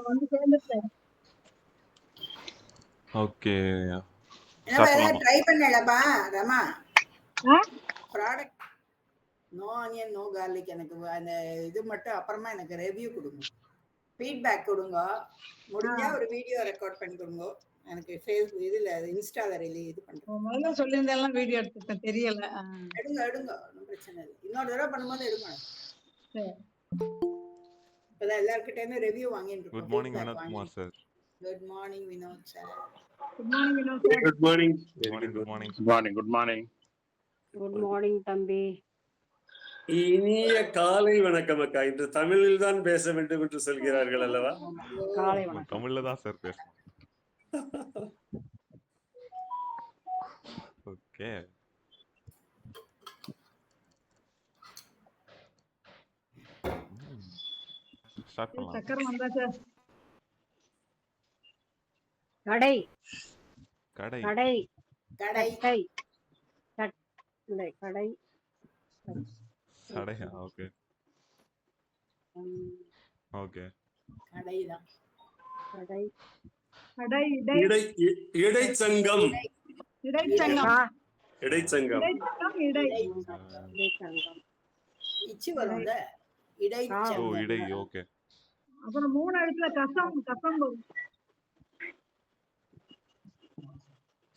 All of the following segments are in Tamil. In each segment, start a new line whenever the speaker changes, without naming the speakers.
வந்து சேர்ந்துட்டேன்.
ஓகே
என்ன ஏதாவது ட்ரை பண்ணலப்பா Rama? Product no onion no garlic. எனக்கு அந்த இது மட்டும் அப்புறமா எனக்கு ரிவ்யூ கொடுங்க, ஃபீட்பேக் கொடுங்க. முடிஞ்சா ஒரு வீடியோ ரெக்கார்ட் பண்ணி கொடுங்க எனக்கு. ஃபேஸ்புக் இதுல இன்ஸ்டால இது பண்றேன்.
முதல்ல சொல்லியிருந்தேன் வீடியோ எடுத்துட்டேன், தெரியல.
எடுங்க எடுங்க, ஒன்றும் பிரச்சனை இல்லை. இன்னொரு தடவை பண்ணும்போது எடுங்க. இப்பதான் எல்லார்கிட்ட இருந்து ரிவ்யூ வாங்கிட்டு இருக்கோம்.
Good morning Vinod Kumar sir.
Good morning Vinod sir.
Good morning Vinod sir.
Good morning.
Good morning.
Good morning. Good morning.
Good morning தம்பி.
இனிய காலை வணக்கம் அக்கா. இன்று தமிழில் தான் பேச வேண்டும் என்று சொல்கிறார்கள் அல்லவா?
காலை வணக்கம்.
தமிழ்ல தான் சார் பேசணும். ஓகே ஸ்டார்ட் பண்ணலாம்.
சக்கரம் வந்தாச்சா?
கடை
கடை
கடை
கடை
கடை கடை
சடையா? Okay okay
கடைதான்.
கடை
கடை
இடைச்சங்கம்.
இடைச்சங்கம்.
இடைச்சங்கம்.
சங்கம்.
இச்சு வரும்ல
ஓ
இடைச்சங்கம்.
இடை. ஓகே
அப்புறம் 3 எழுத்துல கசம். கசம் வரும்.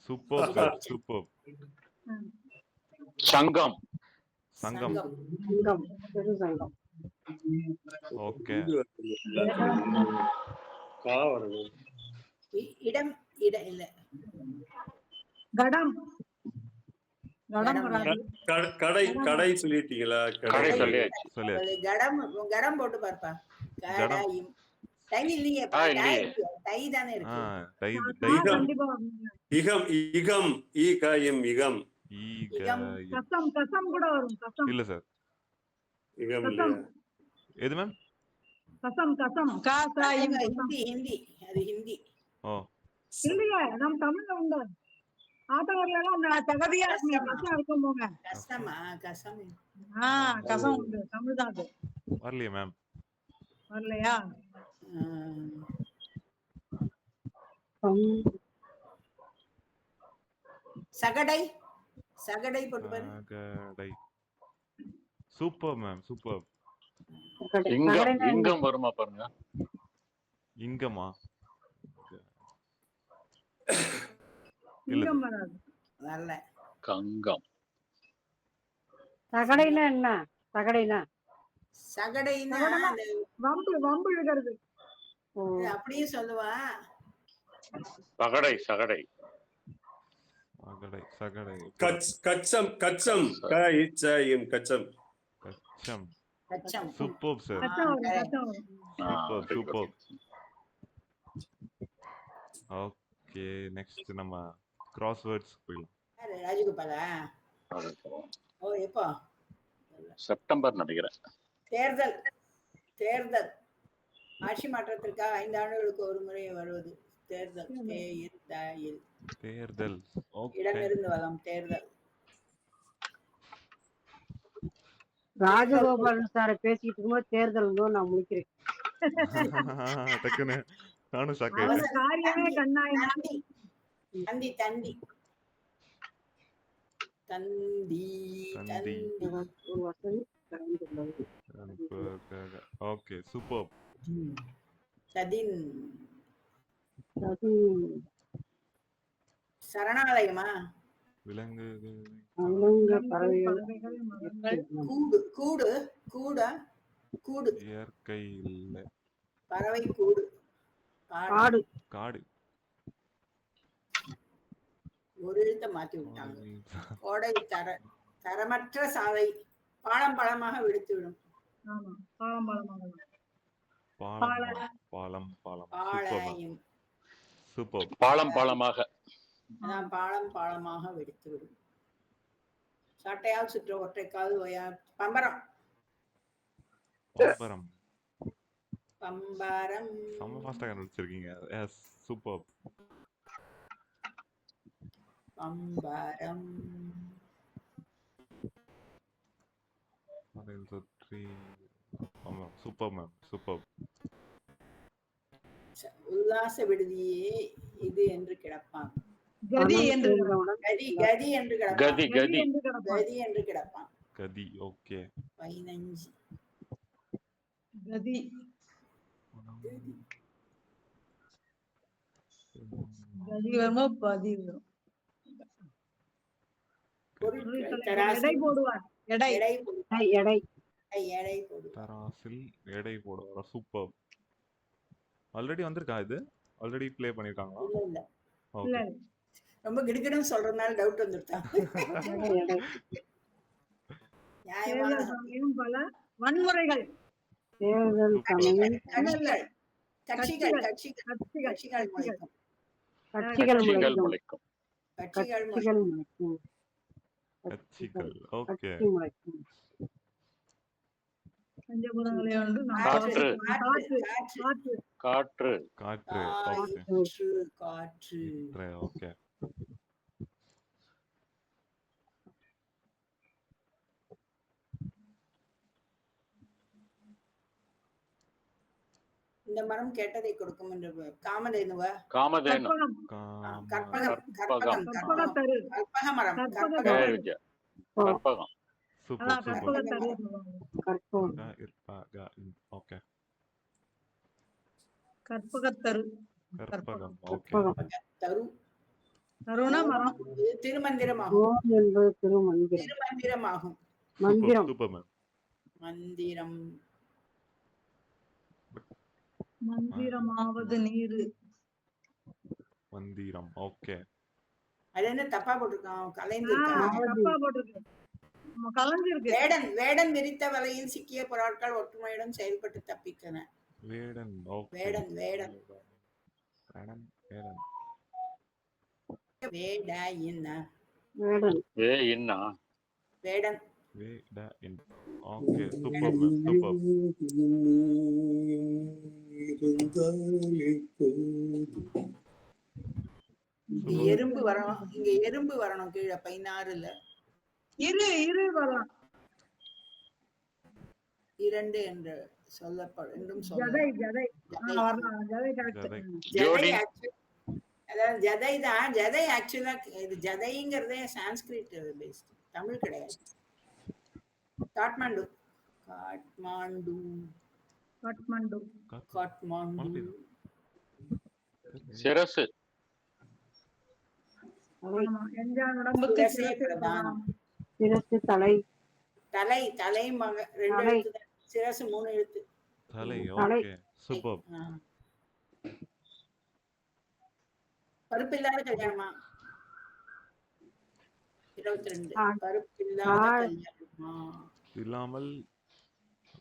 Super sir, super.
சங்கம்.
சங்கம்.
சங்கம். பெரு சங்கம்.
ஓகே
இடம் இட இல்ல
கடம். கடம் வராது.
கடை கடை சொல்லிட்டீங்களா? கடை
சொல்லு.
கடம் கடம் போட்டு பார்ப்பா. கடாயும் டை இல்லையே. டை தானே இருக்கு.
டை
கண்டிப்பா வரணும்.
இகம் இகம் ஈ காயம் இகம்.
கசம். கசம் கூட வரும். கசம்
இல்ல சார்.
இகம்
கசம்.
எது மேம்?
கசம். கசம். காசாயும்.
ஹிந்தி ஹிந்தி அது ஹிந்தி.
ஓ
இல்லையா? நம்ம தமிழ்ல உண்டு. ஆட்டோவர்லாம் அந்த தகுதியா கசம் இருக்கும் போங்க.
கசமா கசம்.
கசம் உண்டு. தமிழ் தான் அது.
வரலையே மேம்.
வரலையா?
சகடை. சகடை போட்டு பாரு.
சகடை. Super ma'am, super.
இங்கம் வருமா பாருங்க.
இங்கமா?
இங்கம் வராது.
வரல.
கங்கம்.
சகடைனா என்ன? சகடைனா
சகடைனா
வம்பு. வம்பு இழுக்கிறது.
அப்படியே சொல்லுவா.
சகடை. சகடை.
சகடை. சகடை.
கச்சம். கச்சம். கச்சம்.
கச்சம்.
கச்சம்.
Super sir.
கச்சம் வரும். கச்சம் வரும்.
Super, super. ஓகே நெக்ஸ்ட் நம்ம கிராஸ் வேர்ட்ஸ் போயிடலாம்.
ராஜகோபாலா? ஓ எப்போ?
செப்டம்பர் நினைக்கிறேன்.
தேர்தல். தேர்தல் ஆட்சி மாற்றத்திற்காக 5 ஆண்டுகளுக்கு ஒரு முறை வருவது தேர்தல்.
தேர்தல்.
இடமிருந்து வளம். தேர்தல்.
ராஜகோபாலன் சார் பேசிட்டு இருக்கும்போது தேர்தல் நான் முடிக்கிறேன்.
டக்குன்னு நானும் ஷாக்
அவர
ஆயிட்டேன்.
காரியமே கண்ணாயினா.
தந்தி தந்தி தந்தி
தந்தி.
ஒரு வசதி கலந்துள்ளது.
Okay super.
சதின்.
அது
சரணாலயமா?
விலங்கு.
அங்கங்க பறவைகள்.
கூடு. கூடு. கூடா? கூடு.
இயற்கை இல்ல.
பறவை கூடு.
காடு.
காடு.
ஒரு எழுத்த மாத்தி விட்டாங்க. கோடை. தரமற்ற சாலை. பாலம் பாலமாக வெடித்துவிடும்.
ஆமா. பாலம் பாலமாக.
பாலம் பாலம்.
பாளையம்.
சூப்பர்.
பாலம் பாலமாக.
அதான் பாலம் பாலமாக வெடித்துவிடும். சாட்டையால் சுற்ற ஒற்றைக்கால் ஓயா. பம்பரம்.
பம்பரம்.
பம்பரம்.
செம்ம ஃபாஸ்டா கண்டுபிடிச்சிருக்கீங்க. Yes super.
பம்பரம்.
அதில் சுற்றி. பம்பரம். Super ma'am, super.
உல்லாச விடுதியே இது என்று கிடப்பான்.
கதி
பணம்
என்று
சேர்ந்தவுடன்
கதி கதி என்று கிடப்பான்.
கதி கதி
என்று கிடப்பான்.
கதி என்று கிடப்பான்.
கதி ஓகே
15
கதி கதி வருமோ பதி வரும்.
பொருட்கள் தராசில்
எடை போடுவார். எடை
எடை போடுவான்.
எடை
எடை போடுவான்.
தராசில் எடை போடுவார். சூப்பர். ஆல்ரெடி வந்திருக்கா இது? ஆல்ரெடி ப்ளே பண்ணிருக்காங்களா?
இல்ல இல்ல
இல்ல
ஓகே
ரொம்ப கிடுக்கிடும் சொல்றதுனால டவுட் வந்துட்டான்.
எடை
நியாயமான
தேர்தல் சமயம் பல வன்முறைகள்.
தேர்தல் சமயம்
கட்சிகள் கட்சிகள்
கட்சிகள்
கட்சிகள் முளைக்கும்.
கட்சிகள்
கட்சிகள்
முளைக்கும்
முளைக்கும்
கட்சிகள்
கட்சிகள் முளைக்கும்
கட்சிகள் ஓகே
கட்சி முளைக்கும்
பஞ்சபூதங்களை ஒன்று
காற்று.
காற்று
காற்று
காற்று
காற்று ஓகே
காற்று
ஓகே
இந்த மரம் கேட்டதை கொடுக்கும் என்று காமதேனுவா
காமதேனு
கற்பகம்
கற்பகம்
கற்பகம்.
கற்பகத்தரு
கற்பக மரம்
கற்பக
கற்பக
Very good. கற்பகம்
சூப்பர்
அதான்
சூப்பர்
கற்பகத்தரு சொல்லுவாங்க.
கற்பகம்
ஓகே
கற்பகத்தரு
கற்பகம் ஓகே
கற்பகம்
தரு
தருண மரம்
திருமந்திரமாகும்.
ஓம் என்பது திருமந்திரம்
திருமந்திரமாகும்.
மந்திரம்
சூப்பர் மேம்
மந்திரம்
மந்திரமாவது நீரு
மந்திரம் ஓகே
அது என்ன தப்பா போட்டிருக்கான் கலைந்து
தப்பா போட்டிருக்கு. நம்ம கலைஞ்சிருக்கு.
வேடன் வேடன் விரித்த வலையில் சிக்கிய பொருட்கள் ஒற்றுமையுடன் செயல்பட்டு தப்பித்தன.
வேடன் ஓகே
வேடன் வேடன்
வேடன் வேடன்
வேட என்ன
வேடன்
வே இன்னா
வேடன்
வேடன் ஓகே சூப்பர் மேம் சூப்பர்
இங்க எறும்பு வரணும். இங்க எறும்பு வரணும் கீழே 16ல
இரு வரலாம்.
2 என்று சொல்லப்படும் என்றும்
ஜதை
சொல்லலாம்.
ஜதை வரலாம். ஜதை correct.
ஜதை.
ஜோடி.
அதாவது ஜதை தான். ஜதை ஆக்சுவலா இது ஜதைங்கிறதே சான்ஸ்கிரிட் பேஸ்ட், தமிழ் கிடையாது. காட்மாண்டு காட்மாண்டு
காட்மாண்டு
காட்மாண்டு
சிரசு
ஆமா. எஞ்சான் உடம்புக்கு
சிரசே
சிரசே
பிரதானம்.
சிரசு தலை
தலை தலை மக 2
தலை.
எழுத்து தான். சிரசு 3 எழுத்து.
தலை
தலை.
ஓகே சூப்பர்
ஆ. பருப்பு இல்லாத கல்யாணமா 22
ஆ.
பருப்பு இல்லாத
ஆ.
கல்யாணமா
இல்லாமல்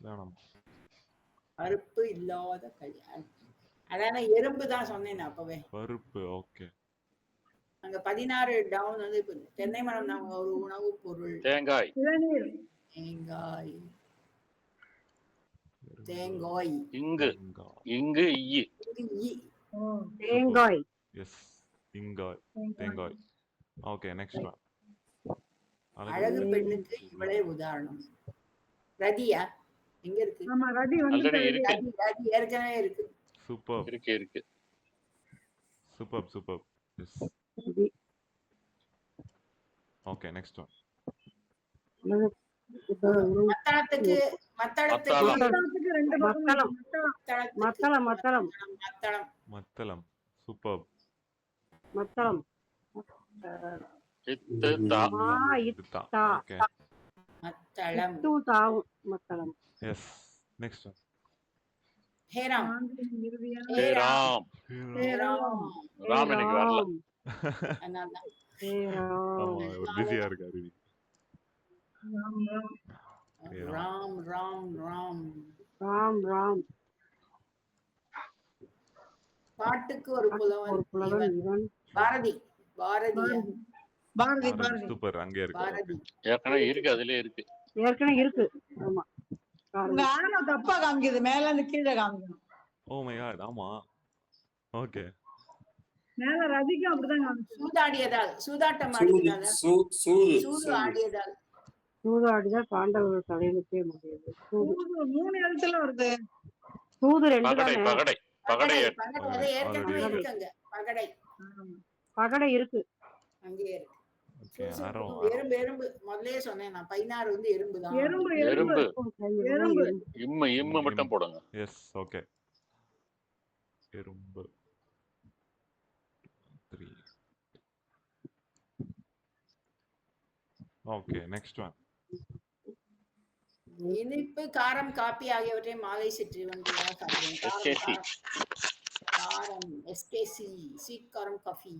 வேணாம்
பருப்பு இல்லாத கல்யாணம். அதான எறும்பு தான் சொன்னேன் நான் அப்பவே.
பருப்பு ஓகே
அங்க 16 டவுன் வந்து இப்ப தென்னை மரம் தான் ஒரு உணவு பொருள்.
தேங்காய்
இளநீர்
தேங்காய் தேங்காய்
இங்கு இங்கு ஈ
ஓ
தேங்காய்
எஸ் தேங்காய் தேங்காய் ஓகே நெக்ஸ்ட் ஒன்
அழகு பெண்ணுக்கு இவளே உதாரணம். ரதியா எங்க இருக்கு?
ஆமா ரதி வந்து
ஆல்ரெடி இருக்கு
ரதி ரதி ஏற்கனவே இருக்கு.
சூப்பர்
இருக்கு இருக்கு
சூப்பர் சூப்பர் எஸ்
இது
ஓகே நெக்ஸ்ட் ஒன்
உலக
மத்தளத்துக்கு மத்தளத்துக்கு
மத்தளம்.
மத்தளத்துக்கு 2 பக்கம்
மத்தளம்.
மத்தளத்துக்கு
மத்தளம் மத்தளம்
மத்தளம்
மத்தளம் சூப்பர்
மத்தளம்
இத்து தா
மா
இதுதான் ஓகே
மத்தளம்
இத்து தாவும் மத்தளம்
எஸ் நெக்ஸ்ட் ஒன்
ஹேராம்
ஆண்டின் இறுதியான
ஹே ராம்
ஹேராம்
ராம் எனக்கு வரல
அதனாலதான்
ஆமா ஒரு பிஸியா இருக்கு அருவி
ராம் ராம்
ராம் ராம் ராம்
ராம் ராம்
பாட்டுக்கு ஒரு
ஒரு
புலவன்
புலவன்
இவன்.
இவன்
பாரதி பாரதியா
பாரதி பாரதி
சூப்பர் அங்கே இருக்கு
பாரதி
ஏற்கனவே இருக்கு அதுலயே இருக்கு
ஏற்கனவே இருக்கு ஆமா
உங்க ஆனா தப்பா காமிக்குது. மேல இருந்து கீழே காமிக்கணும்.
ஓ மை காட் ஆமா ஓகே
மேல ரதிக்கும் அப்படிதான் காமிச்சு.
சூதாடியதால் சூதாட்டம் ஆடியதால் சூது ஆடியதால்
சூதாடிதான் பாண்டவர்கள் தலைமுக்கே முடியாது சூது
3 எழுத்துல வருது.
சூது 2
பகடை
தானே
பகடை
பகடை
பகடை அது ஏற்கனவே
already
இருக்குங்க. பகடை
பகடை இருக்கு.
அங்கேயே இருக்கு.
ஓகே அரோ
எறும்பு எறும்பு முதல்லயே சொன்னேன் நான். 16 வந்து எறும்பு தான்.
எறும்பு
எறும்பு
எறும்பு
இம்மு மட்டும் போடுங்க.
எஸ் ஓகே எறும்பு 3 ஓகே நெக்ஸ்ட் ஒன்
இனிப்பு காரம் காப்பி ஆகியவற்றை மாலை சிற்றுண்டியாக சாப்பிடுவோம்.
SKC.
காரம் எஸ்கேசி ஸ்வீட் காரம் காஃபி.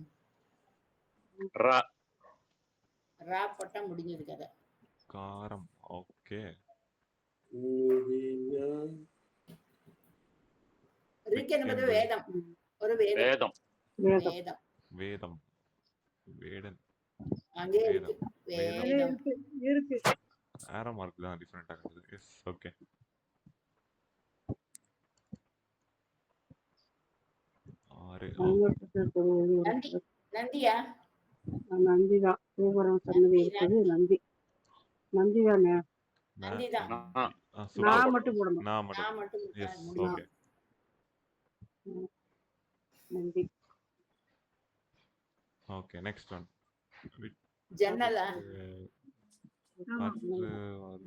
ரா
ரா போட்டா முடிஞ்சது கதை.
காரம் ஓகே
ரிக் என்பது வேதம். ஒரு வேதம்.
வேதம்
வேதம்
வேதம் வேடன்
அங்கே இருக்கு. வேதம்
இருக்கு
ஆரோ மார்க் தான் டிஃபரெண்டா இருக்குது. எஸ் ஓகே ஆறு
நந்தி. நந்தியா?
நந்திதான். சூப்பரம் சொன்னது இருக்குது. நந்திதானே.
நந்திதான்.
நான் மட்டும் போடணும்.
நான் மட்டும்
நான் மட்டும்
எஸ்
முடியும்.
Okay
Nandi.
Okay next one
ஜன்னலா?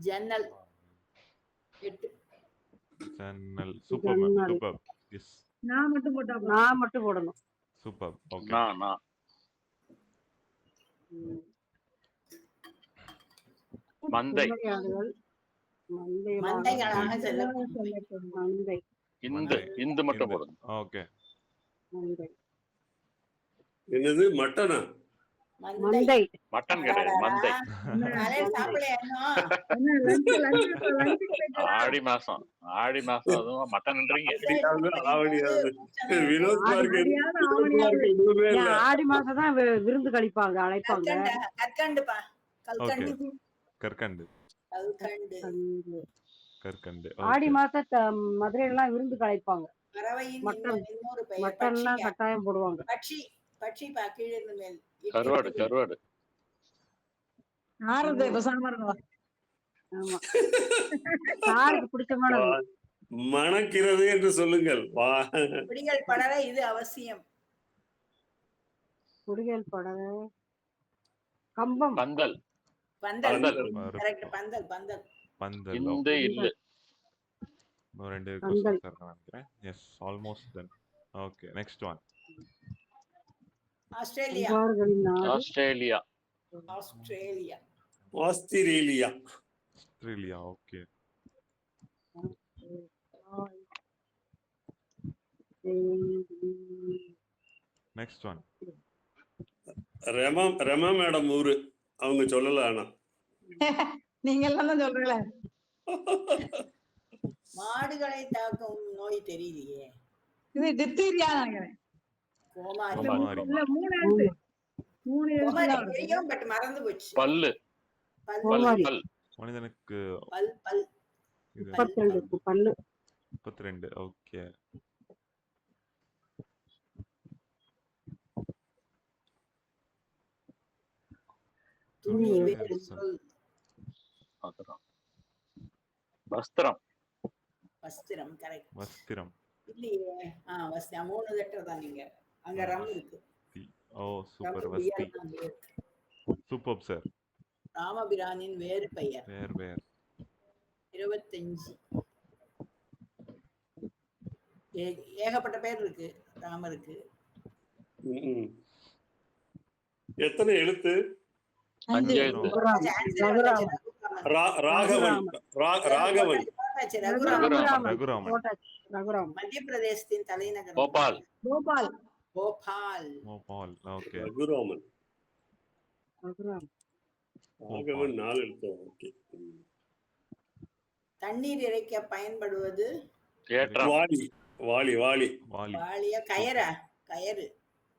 ஜன்னல் 8.
ஜன்னல் சூப்பர்
ஜன்னல்.
சூப்பர் எஸ்
நான் மட்டும் போட்டா போதும்.
நான் மட்டும் போடணும்.
சூப்பர் ஓகே
நான் மந்தை
செம்மறியாடுகள்.
மந்தைகளாக செல்ல
மந்தை.
இந்து மட்டும் போடுங்க.
ஓகே
மந்தை.
என்னது மட்டனா?
மந்தை.
மந்தை.
மட்டன் கிடையாது, மந்தை.
காலையில சாப்பிடலையா இன்னும்?
என்ன லஞ்ச்
ஆடி மாசம் அதுவும் மட்டன்ன்றீங்க.
ஆவணியாவது வினோத் மார்க்கு
ஆடியாவது ஆவணியாவது.
எதுவுமே இல்ல.
ஏன் ஆடி மாசம் தான் விருந்து கழிப்பாங்க, அழைப்பாங்க.
கற்கண்டுப்பா. கல்கண்டு.
கற்கண்டு
கல்கண்டு.
கற்கண்டு
ஆடி மாசம் மதுரையில எல்லாம் விருந்து கழிப்பாங்க.
பறவையின்
மட்டன்.
இன்னொரு பெயர்
மட்டன்லாம்
பட்சியா?
கட்டாயம் போடுவாங்க.
பட்சி. பட்சி பா கீழே இருந்து மேல்.
கருவாடு
ஆறுது பேசாம இருங்க.
ஆமா. சாருக்கு பிடிச்சமானது.
மணக்கிறது என்று சொல்லுங்கள்.
பிடிகள் படர இது அவசியம்.
குடிகள் படவை. கம்பம்.
பந்தல்
பந்தல்.
பந்தல்.
கரெக்ட். பந்தல் பந்தல்.
பந்தல்
இந்த இல்லு
இன்னும் 2
பந்தல்.
क्वेश्चंस நினைக்கிறேன். Yes almost done. Okay next one
Australia.
அம்பார்களின் நாடு.
Australia
Australia.
Australia.
Australia okay next one
Rema madam ஊரு அவங்க சொல்லல. ஆனா
நீங்க எல்லாம் தான் சொல்றீங்களே.
மாடுகளை தாக்கும் நோய் தெரியலையே.
இது டிப்தீரியா நினைக்கிறேன்.
கோமாரி.
கோமாரி.
இல்ல 3 எழுத்து. 3 எழுத்து
கோமாரி
தான் வருது.
தெரியும் பட் மறந்து போச்சு.
பல்லு
பல்
கோமாரி.
பல்
மனிதனுக்கு
பல் பல்.
இது
32 பல்லு.
32 ஓகே
துணி
ம்.
வேறு சொல்.
அப்புறம் வஸ்திரம்
வஸ்திரம் கரெக்ட்.
வஸ்திரம்
இல்லையே. வஸ்திரம் 3 லெட்டர் தான் நீங்க. அங்க ரம் இருக்கு.
ஓ சூப்பர்
ரம்
வஸ்தி
பியர் தான் அங்க இருக்கு.
சூப்பர் சார்
ராமபிரானின் வேறு பெயர்.
வேர்
25. ஏகப்பட்ட பேர் இருக்கு ராமருக்கு.
ம். எத்தனை எழுத்து?
5 எழுத்து.
ரகுராமன்.
ராகவன். ராகவன்.
ரகுராமன்.
ரகுராமன்
போட்டாச்சு. ரகுராமன்.
மத்திய பிரதேசத்தின் தலைநகரம்.
போபால்
கோபால்.
போபால்.
மோபால் ஓகே
ரகுராமன்.
ரகுராமன்.
ராகவன் 4 எழுத்து. ஓகே.
தண்ணீர் இறைக்க பயன்படுவது
ஏற்றம்
வாளி. வாளி. வாளி.
வாலி
வாளியா கயரா? கயறு.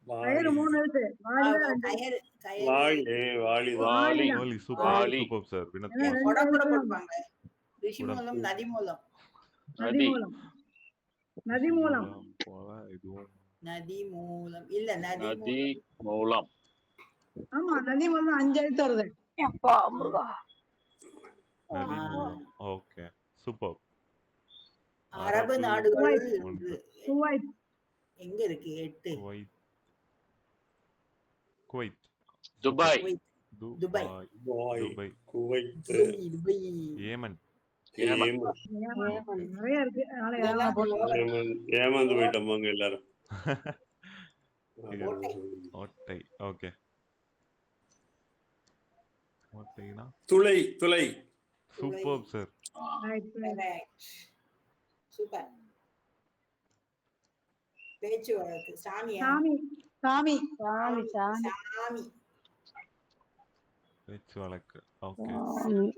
கயிறு 3 எழுத்து. வாலியா ரெண்டு.
கயறு. கயறு.
வாளி. வாளி.
Vaali
Vaali super
Vaali.
Super sir Vinod
ஏன்னா
குமார்.
கொடை கூட போட்டுப்பாங்க. ரிஷி மூலம் நதி மூலம்.
நதி
நதி
மூலம். நதி மூலம்.
போல இதுவும்
நதி மூலம் இல்ல நதி
நதி
மூலம்.
மூலம்
ஆமா நதி மூலம் 5 எழுத்து வருது.
அப்பா முருகா.
நதி மூலம் ஓகே சூப்பர்
அரபு நாடுகள்
ஒன்று.
குவைத்.
எங்க இருக்கு 8?
குவைத். குவைத்.
துபாய்.
துபாய்.
பாய்
Dubai.
Kuwait
Dubai.
Yemen.
Yemen.
Yemen. நிறைய இருக்கு. அதனால ஏமனை போட்டு
ஏமாந்து போயிட்டோமாங்க எல்லாரும்.
ஓட்டை. ஓகே. ஓட்டைனா
துளை துளை.
Super sir.
Right.
Correct. Super. பேச்சு வழக்கு. சாமியா?
சாமி. சாமி.
சாமி சாமி
சாமி.
பேச்சு வழக்கு. ஓகே.
சாமி.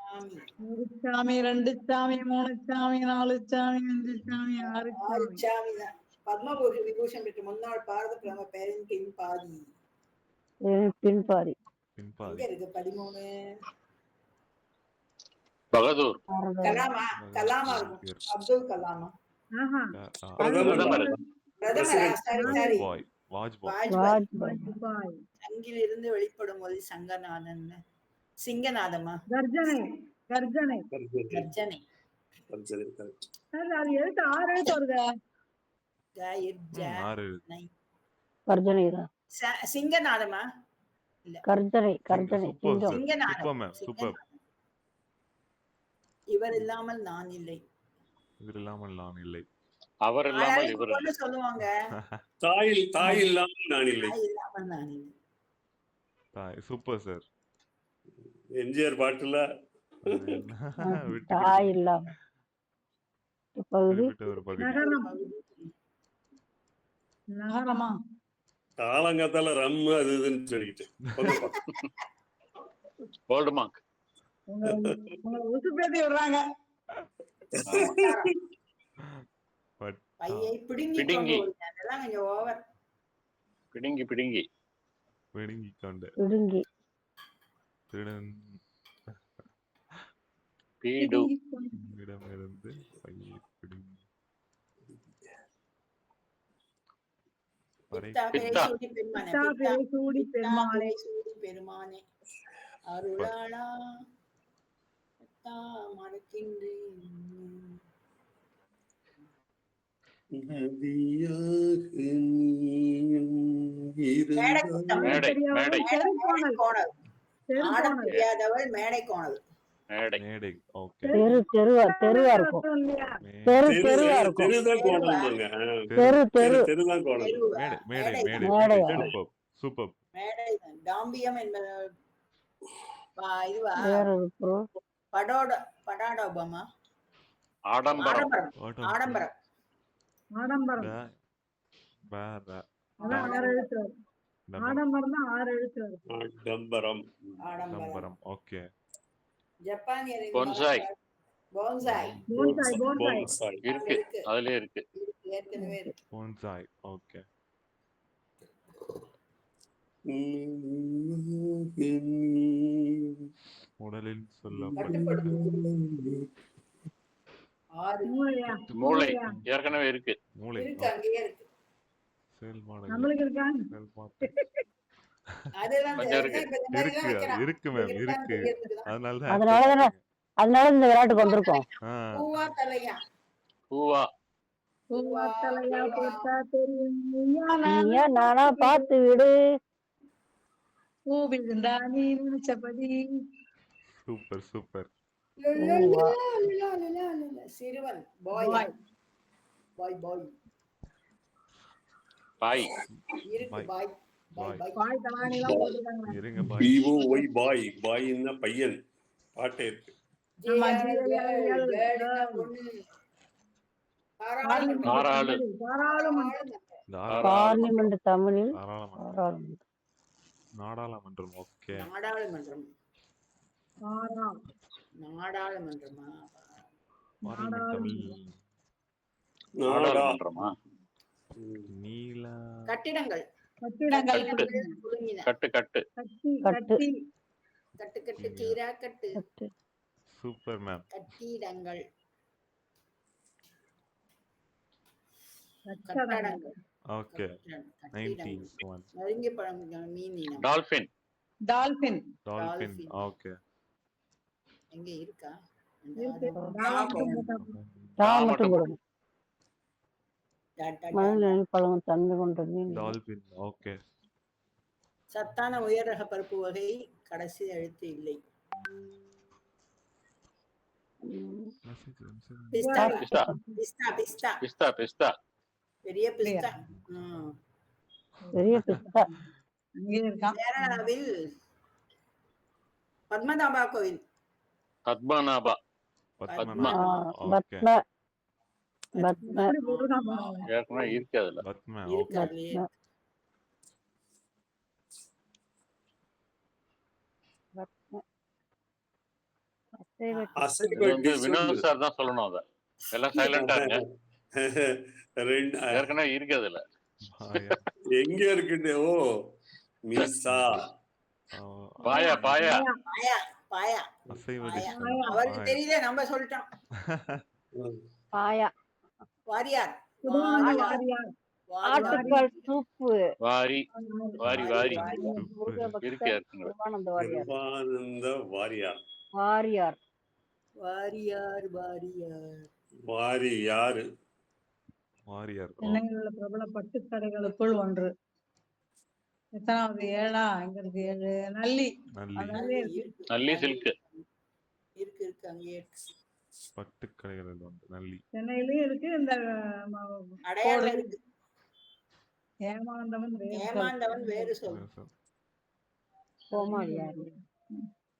சாமி.
ஒரு சாமி, 2 சாமி, 3 சாமி, 4 சாமி, 5 சாமி, 6
ஆறு
சாமி.
சாமி தான். பத்மபூஷன் விபூஷன் பெற்ற முன்னாள் பாரத பிரதம பேரின் பின்பாதி.
பின்பாதி
எங்க
பின்பாதி.
இருக்கு 13?
பகதூர்.
கலாமா? கலாமா இருக்கும். அப்துல் கலாமா?
ஆஹா.
பிரதமர்.
பிரதமரா? சரி சரி.
வாஜ்பாய். வாஜ்பாய்.
வாஜ்பாய்.
துபாய்.
அங்கிலிருந்து வெளிப்படும் ஒலி சங்கநாதன். சிங்கநாதமா?
கர்ஜனை. கர்ஜனை.
கர்ஜனை.
சார், அது எழுத்து 6 எழுத்து வருதா?
ஆறு.
கர்ஜனை தான்.
சிங்கநாதமா?
கர்ஜனை கர்ஜனை
சூப்பர்
சிங்கம்.
சார்.
சிங்கநாதம்.
Super ma'am. சூப்பர்.
இவர் இல்லாமல் நான் இல்லை.
இவர் இல்லாமல் நான் இல்லை.
அவர் இல்லாமல் இவர்.
ஒண்ணு சொல்லுவாங்க.
தாய் இல்லாமல் நான் இல்லை.
தாய் இல்லாமல் நான் இல்லை.
Super sir.
எம்ஜிஆர் பாட்டுல
தாய் இல்லாம பகுதி
ஒரு பகுதி.
நகரம். நகரமா?
காலங்காத்தால ரம்மு அது இதுன்னு சொல்லிட்டு
கோல்டு மார்க்.
உங்களை உசுப்பேத்தி விடுறாங்க.
பையை பிடுங்கி
பிடுங்கி.
கொண்டு வருங்க. அதெல்லாம் கொஞ்சம் ஓவர்.
பிடுங்கி பிடுங்கி.
பிடுங்கி கொண்டு.
பிடுங்கி
திருடன்
பீடு.
இடமிருந்து பையை பிடுங்கி.
பித்தா
பித்தா.
பேசூடி பெருமானே.
பித்தா பேசூடி பெருமாளே.
பேசூடி பெருமானே. அருளாளா பித்தா மறக்கின்றேன். மேடை கூட்டம்.
மேடை. மேடை.
தெருக்கோணல்.
கோணல். ஆட
தெருக்கோணல்.
தெரியாதவள் மேடை கோணல்.
மேடை.
மேடை. ஓகே.
தெருவா இருக்கும்.
இல்லையா?
தெருவா இருக்கும்.
தெருதான் கோணல்ங்க. தெருதான் கோணல்.
தெருவா?
மேடை. மேடை.
மேடை.
மேடை.
மேடை.
சூப்பர். சூப்பர்.
மேடை தான். டாம்பியம் என்பது இதுவா?
வேற ஒரு
படாடோபமா?
ஆடம்பரம்.
ஆடம்பரம். ஆடம்பரம்.
ஆடம்பரம்.
வேற.
அதான் 6 எழுத்து வரும். ஆடம்பரம் தான் 6 எழுத்து வரும்.
ஆடம்பரம்.
ஆடம்பரம்.
நம்பரம். ஓகே.
ஜப்பானியரின்
bonsai.
Bonsai.
Bonsai. Bonsai.
Bonsai.
இருக்கு. அதுலயே இருக்கு.
ஏற்கனவே இருக்கு.
போன்சாய். ஓகே. உடலில் சொல்லப்படும்
ஆறு.
மூளையா?
மூளை. ஏற்கனவே இருக்கு.
மூளை.
இருக்கு, அங்கேயே இருக்கு.
செயல்பாடு.
நம்மளுக்கு இருக்கா?
செயல்பாடு.
அதெல்லாம்
கொஞ்சம் இருக்கு.
இப்ப இந்த மாதிரி எல்லாம்
இருக்கு.
வைக்கிறான்.
இருக்கு மேம். இருக்கு.
தெரியறதுக்கு தான்.
அதனால இந்த விளையாட்டுக்கு வந்திருக்கோம்.
பூவா தலையா?
பூவா.
பூவா தலையா போட்டா தெரியும்.
நீயா நானா பார்த்து விடு.
பூ விழுந்தா நீ நினைச்சபடி.
சூப்பர். சூப்பர்.
சிறுவன். பாய்.
பாய்.
பாய் பாய்.
பாய்.
இருக்கு
பாய்.
பாய். பாய் பாய்.
பாய் தலானி எல்லாம் போட்டுருக்காங்க.
இருங்க பாய்.
BOY பாய். பாய்ன்னா பையன். பாட்டே இருக்கு.
ஆமா,
வேடுனா பொண்ணு.
பாராளு.
பாராளுமன்றம்.
பார்லிமெண்ட் தமிழில்
தாராளமன்றம்.
பாராளுமன்றம்.
நாடாளுமன்றம். ஓகே.
நாடாளுமன்றம். நாடாளுமன்றமா?
பார்லிமெண்ட்.
நாடாளுமன்றமா?
நீல.
கட்டிடங்கள்.
கட்டிடங்கள்.
குலுங்கின.
கட்டு கட்டு.
கட்டி.
கட்டு.
கட்டி.
கட்டு கட்டு கீரா கட்டு.
Super ma'am.
கட்டிடங்கள்.
கட்டடங்கள்.
ஓகே. 91.
நெருங்கி பழம் மீனினம்.
டால்பின்.
டால்பின்.
டால்பின். ஓகே.
எங்க இருக்கா?
இருக்கு.
மட்டும் கொடுங்க. மணல் பழம் தந்து கொண்டது.
டால்பின். ஓகே.
சத்தான உயர் ரக பருப்பு வகை கடைசி எழுத்து இல்லை. பிஸ்தா
பிஸ்தா
பிஸ்தா பிஸ்தா
பிஸ்தா பிஸ்தா
பெரிய பிஸ்தா.
பெரிய பிஸ்தா.
அங்கே இருக்கான்.
கேரளாவில் பத்மநாபா கோவில்.
பத்மநாபா
பத்மனா. ஓகே.
பத்ம பத்ம
அப்படி போட்டுதான் போனோம்.
ஏற்கனவே இருக்கு அதுல.
பத்ம.
இருக்கு
ஓகே.
அதுலயே.
இது வந்து வினோத் சார் தான் சொல்லணும் அத. எல்லாம் சைலண்டா இருங்க. ஏற்கனவே இருக்கு அதுல.
எங்க இருக்குன்னு? ஓ மிசா.
பாயா பாயா
பாயா பாயா
அசைவ
பாயா.
டிஷ்.
அவருக்கு தெரியல, நம்ம சொல்லிட்டோம்.
பாயா.
வாரியார்
சுடான
வாரியார்
வாரியார்.
ஆட்டுக்கால் சூப்பு.
வாரி வாரி வாரி
முருகபக்தர்
இருக்கு ஏற்கனவே.
சிவானந்த வாரியார்.
சிவானந்த வாரியார்.
வாரியார்.
வாரியார் வாரியார்
வாரியார்.
வாரியார்.
சென்னையில் உள்ள பிரபல பட்டுக்கடைகளுக்குள் ஒன்று. எத்தனாவது? 7ஆ? எங்க இருக்கு 7? நல்லி.
நல்லி.
நல்லி இருக்கு.
நல்லி சில்க்.
இருக்கு இருக்கு அங்கே இருக்கு.
பட்டுக்கடைகள் உண்டு. நல்லி.
சென்னையிலயும் இருக்கு. இந்த
அடையாளம் இருக்கு.
ஏமாந்தவன் வேறு சொல்.
ஏமாந்தவன் வேறு சொல்.
கோமாளியார்.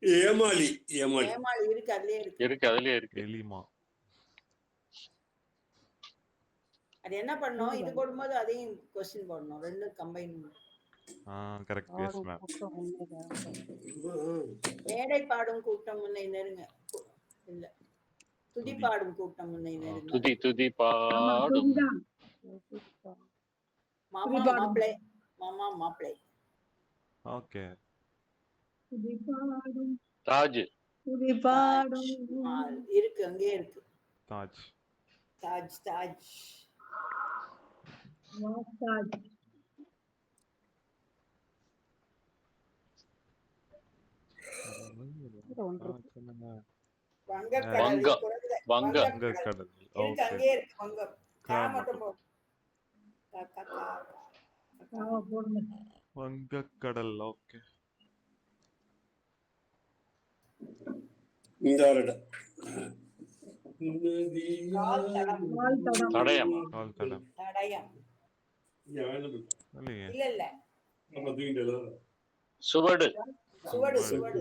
ஏமாளி. ஏமாளி.
ஏமாளி இருக்கு, அதுலயே இருக்கு.
இருக்கு அதுலயே இருக்கு.
எலிமா.
அது என்ன பண்ணோம், இது போடும்போது அதையும் கொஸ்டின் போடணும். ரெண்டும் கம்பைன்.
கரெக்ட். Yes ma'am.
மேடை பாடும் கூட்டம் முன்னை நெருங்க. இல்ல, துதி பாடும் கூட்டம் முன்னை நெருங்க.
துதி துதி
ஆமா,
பாடும்.
துதிதான்.
மாமா மாப்பிளை. மாமா மாப்பிளை.
ஓகே.
துதி பாடும்
தாஜ்.
துதி பாடும்.
இருக்கு, அங்கே இருக்கு.
தாஜ்.
தாஜ் தாஜ்
வாஸ்தாஜ்.
வங்கக்கடல்.
வங்கம். வங்க.
வங்கக்கடல்.
இருக்கு,
ஓகே.
அங்கே இருக்கு. வங்கம். கா மட்டும் போடு. கா, கா, கா, கா.
போடுங்க.
வங்கக்கடல். ஓகே.
இந்த வருட
கால் தடம்.
கால் தடம்.
தடயம்.
கால் தடம்.
தடயம்.
இல்லையே.
இல்ல இல்ல,
சுவடு.
சுவடு சுவடு.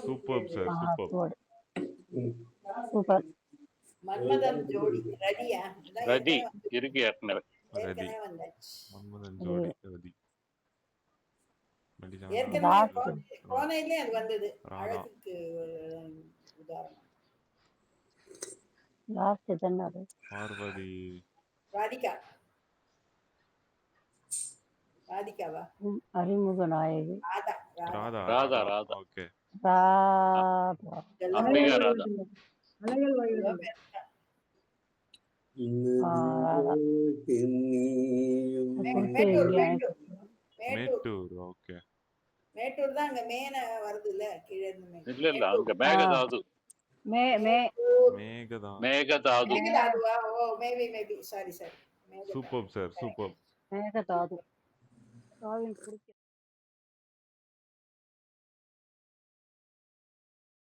Super sir. Super.
Super.
Manmadhan ஜோடி. ரதியா? அதான்
ரதி
ஏற்கனவே
இருக்கு ஏற்கனவே.
ஏற்கனவே வந்தாச்சு.
மன்மதன் ஜோடி. ரதி.
ஏற்கனவே கோனையிலே அது வந்தது.
ராதா.
அழகுக்கு உதாரணம்.
லாஸ்ட் தானே அது.
பார்வதி.
ராதிகா. ராதிகாவா?
அறிமுக நாயகி.
ராதா.
ராதா.
ராதா ராதா.
ஓகே.
ராதா.
அம்பிகா ராதா.
அலைகள் வயது.
மேட்டூர் மேட்டூர்
மேட்டூர். ஓகே.
மேட்டூர் தான் அங்க மேன வருது இல்ல, கீழே இருந்து மேட்டூர்.
இல்ல இல்ல அங்க மேகதாது.
மே மே
மேகதா.
மேகதாது.
மேகதாதுவா? Oh maybe sorry sorry.
Super sir. Super.
Mekedatu. காவியம் குடிக்க